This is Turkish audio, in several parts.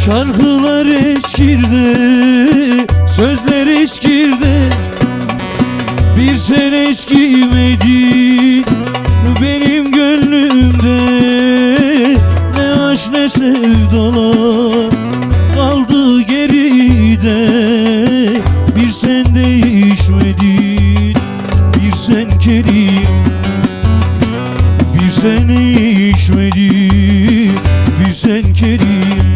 Şarkılar eskirde, sözler eskirde. Bir sen eskimedin benim gönlümde. Ne aşk ne sevdalar kaldı geride. Bir sen değişmedin, bir sen kerim. Bir sen değişmedin, bir sen kerim.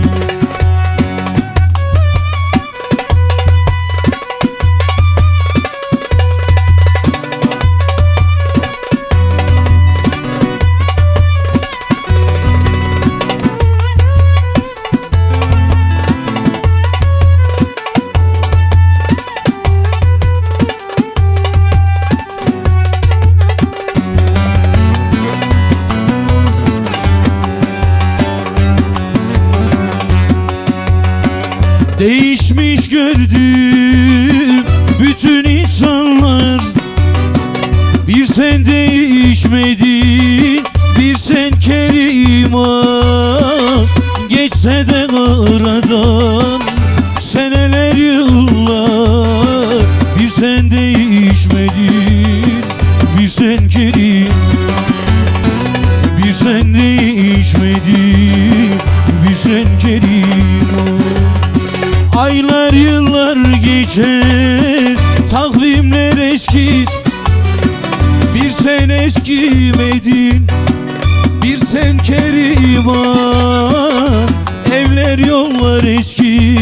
Değişmiş gördüm bütün insanlar. Bir sen değişmedin, bir sen Keriman. Geçse de aradan seneler yıllar. Bir sen değişmedin, bir sen Kerim. Bir sen değişmedin, bir sen Keriman. Aylar yıllar geçer, takvimler eskir. Bir sen eskimedin, bir sen Keriman. Evler yollar eskir,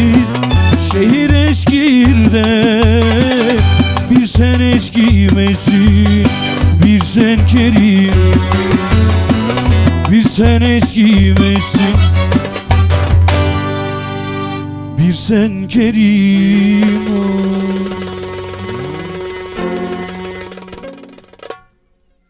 şehir eskir de. Bir sen eskimesin, bir sen Kerim. Bir sen eskimesin, bir sen Kerim.